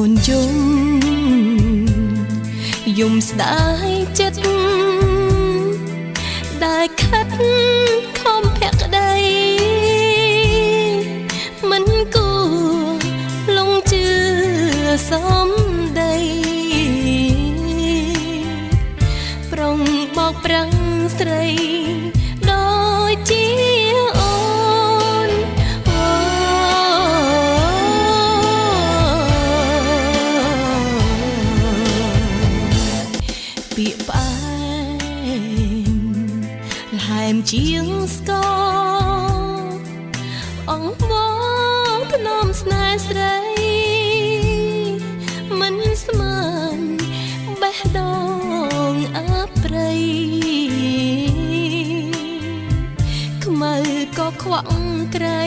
នយំស្ដាយចិត្តដែលខិតខំភក្តីមិនគួរលងជឿសំដីប្រុងបោកប្រាំងស្រីដូចជាអូនពាក្យផ្អែមល្ហែមជាងស្ករអង្វងភ្នំស្នេហ៍ស្រីមិនស្មានបេះដូងអព្រៃខ្មៅក៏ខ្វក់ក្រៃ